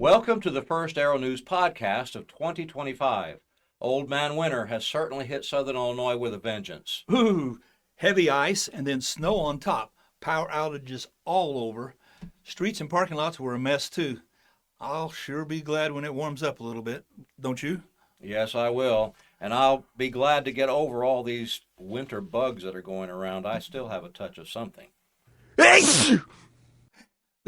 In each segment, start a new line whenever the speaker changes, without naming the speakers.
Welcome to the first Aero News podcast of 2025. Old Man Winter has certainly hit Southern Illinois with a vengeance.
Ooh, heavy ice and then snow on top. Power outages all over. Streets and parking lots were a mess too. I'll sure be glad when it warms up a little bit, don't you?
Yes, I will. And I'll be glad to get over all these winter bugs that are going around. I still have a touch of something.
The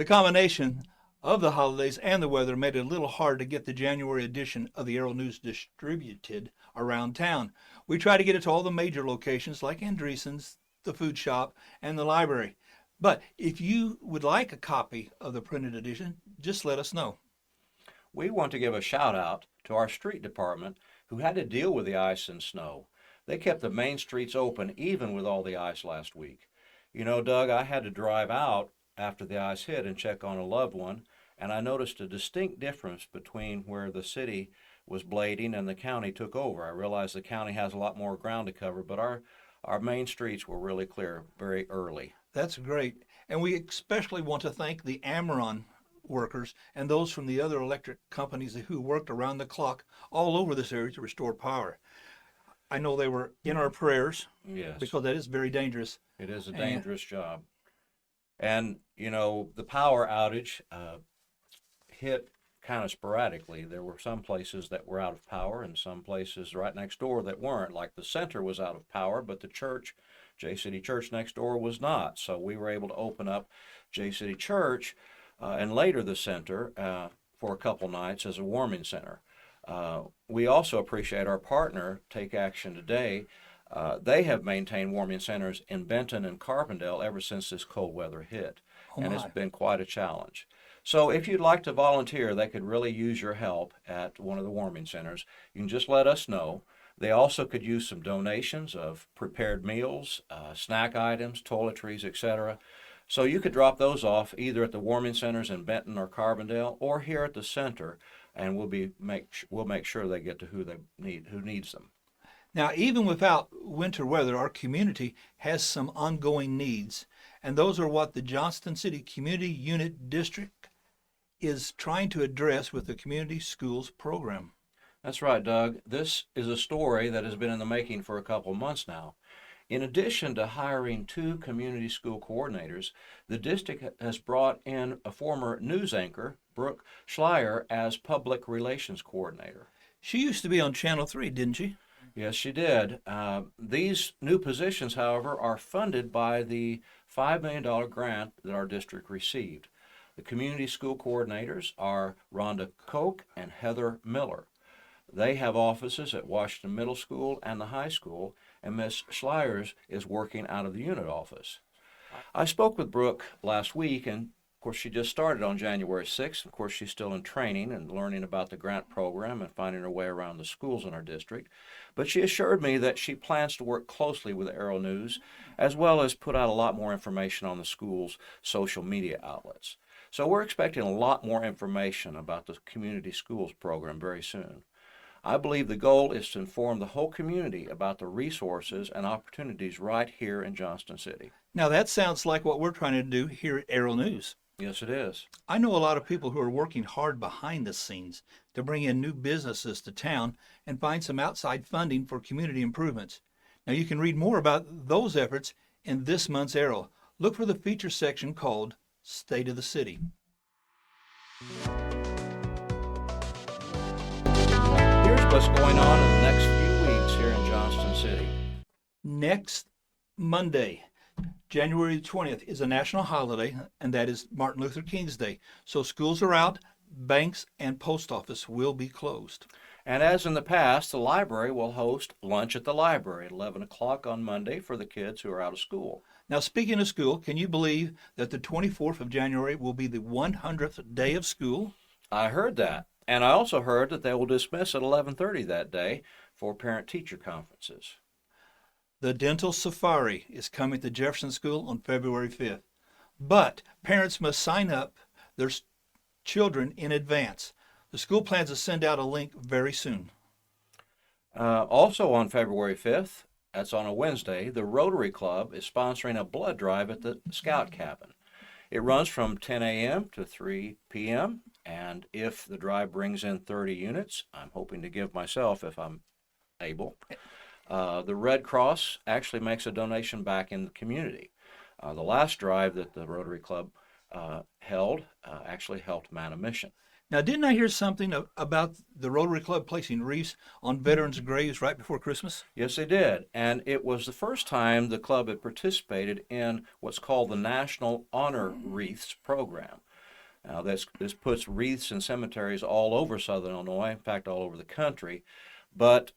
combination of the holidays and the weather made it a little hard to get the January edition of the Aero News distributed around town. We try to get it to all the major locations like Andreessen's, the food shop, and the library. But if you would like a copy of the printed edition, just let us know.
We want to give a shout out to our street department who had to deal with the ice and snow. They kept the main streets open even with all the ice last week. You know, Doug, I had to drive out after the ice hit and check on a loved one, and I noticed a distinct difference between where the city was blading and the county took over. I realized the county has a lot more ground to cover, but our main streets were really clear very early.
That's great. And we especially want to thank the Amron workers and those from the other electric companies who worked around the clock all over this area to restore power. I know they were in our prayers.
Yes.
Because that is very dangerous.
It is a dangerous job. And, you know, the power outage hit kind of sporadically. There were some places that were out of power and some places right next door that weren't. Like the center was out of power, but the church, JCity Church next door, was not. So we were able to open up JCity Church and later the center for a couple nights as a warming center. We also appreciate our partner, Take Action Today. They have maintained warming centers in Benton and Carbondale ever since this cold weather hit, and it's been quite a challenge. So if you'd like to volunteer, they could really use your help at one of the warming centers. You can just let us know. They also could use some donations of prepared meals, snack items, toiletries, etc. So you could drop those off either at the warming centers in Benton or Carbondale or here at the center, and we'll make sure they get to who needs them.
Now, even without winter weather, our community has some ongoing needs, and those are what the Johnston City Community Unit District is trying to address with the Community Schools program.
That's right, Doug. This is a story that has been in the making for a couple months now. In addition to hiring 2 community school coordinators, the district has brought in a former news anchor, Brooke Schleier, as public relations coordinator.
She used to be on Channel 3, didn't she?
Yes, she did. These new positions, however, are funded by the $5 million grant that our district received. The community school coordinators are Rhonda Koch and Heather Miller. They have offices at Washington Middle School and the high school, and Ms. Schleiers is working out of the unit office. I spoke with Brooke last week, and of course she just started on January 6th. Of course, she's still in training and learning about the grant program and finding her way around the schools in our district. But she assured me that she plans to work closely with Aero News, as well as put out a lot more information on the school's social media outlets. So we're expecting a lot more information about the community schools program very soon. I believe the goal is to inform the whole community about the resources and opportunities right here in Johnston City.
Now that sounds like what we're trying to do here at Aero News.
Yes, it is.
I know a lot of people who are working hard behind the scenes to bring in new businesses to town and find some outside funding for community improvements. Now you can read more about those efforts in this month's Aero. Look for the feature section called State of the City.
Here's what's going on in the next few weeks here in Johnston City.
Next Monday, January 20th, is a national holiday, and that is Martin Luther King's Day. So schools are out, banks and post office will be closed.
And as in the past, the library will host lunch at the library at 11 o'clock on Monday for the kids who are out of school.
Now, speaking of school, can you believe that the 24th of January will be the 100th day of school?
I heard that. And I also heard that they will dismiss at 11:30 that day for parent-teacher conferences.
The Dental Safari is coming to Jefferson School on February 5th. But parents must sign up their children in advance. The school plans to send out a link very soon.
Also on February 5th, that's on a Wednesday, the Rotary Club is sponsoring a blood drive at the Scout Cabin. It runs from 10 a.m. to 3 p.m. And if the drive brings in 30 units, I'm hoping to give myself if I'm able. The Red Cross actually makes a donation back in the community. The last drive that the Rotary Club held actually helped man a mission.
Now, didn't I hear something about the Rotary Club placing wreaths on veterans' graves right before Christmas?
Yes, they did. And it was the first time the club had participated in what's called the National Honor Wreaths program. Now, this puts wreaths in cemeteries all over southern Illinois, in fact, all over the country. But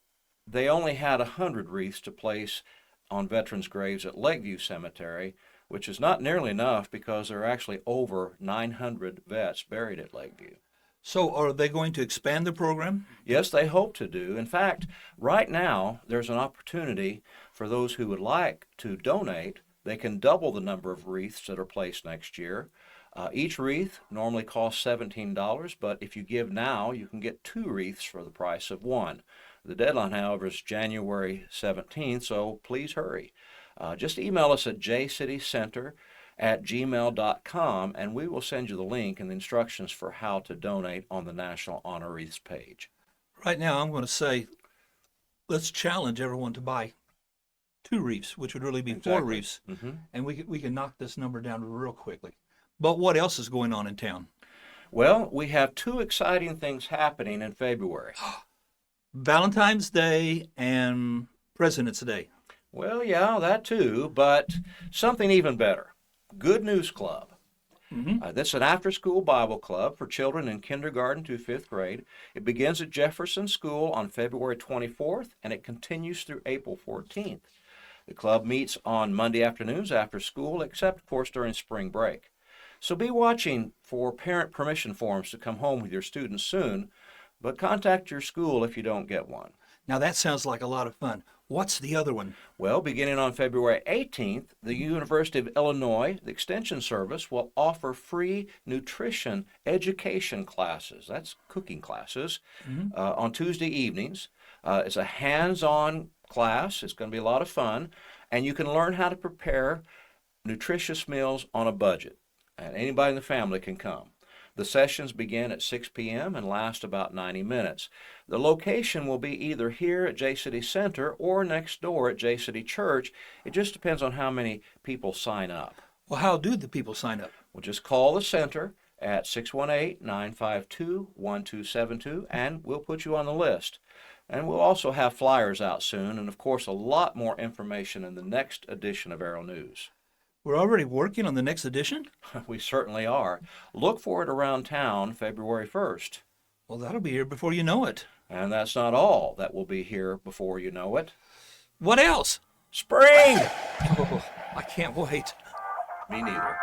they only had 100 wreaths to place on veterans' graves at Lakeview Cemetery, which is not nearly enough because there are actually over 900 vets buried at Lakeview.
So are they going to expand the program?
Yes, they hope to do. In fact, right now, there's an opportunity for those who would like to donate. They can double the number of wreaths that are placed next year. Each wreath normally costs $17, but if you give now, you can get 2 wreaths for the price of 1. The deadline, however, is January 17th, so please hurry. Just email us at jcitycenter@gmail.com, and we will send you the link and the instructions for how to donate on the National Honor Wreaths page.
Right now, I'm going to say, let's challenge everyone to buy 2 wreaths, which would really be 4
Exactly.
wreaths,
Mm-hmm.
and we can knock this number down real quickly. But what else is going on in town?
Well, we have 2 exciting things happening in February.
Valentine's Day and President's Day.
Well, yeah, that too, but something even better. Good News Club. This is an after-school Bible club for children in kindergarten to 5th grade. It begins at Jefferson School on February 24th, and it continues through April 14th. The club meets on Monday afternoons after school, except, of course, during spring break. So be watching for parent permission forms to come home with your students soon, but contact your school if you don't get one.
Now, that sounds like a lot of fun. What's the other one?
Well, beginning on February 18th, the University of Illinois, the Extension Service, will offer free nutrition education classes. That's cooking classes on Tuesday evenings. It's a hands-on class. It's going to be a lot of fun, and you can learn how to prepare nutritious meals on a budget. And anybody in the family can come. The sessions begin at 6 p.m. and last about 90 minutes. The location will be either here at JCity Center or next door at JCity Church. It just depends on how many people sign up.
Well, how do the people sign up?
Well, just call the center at 618-952-1272 and we'll put you on the list. And we'll also have flyers out soon and, of course, a lot more information in the next edition of Arrow News.
We're already working on the next edition?
We certainly are. Look for it around town February 1st.
Well, that'll be here before you know it.
And that's not all that will be here before you know it.
What else?
Spring!
Oh, I can't wait.
Me neither.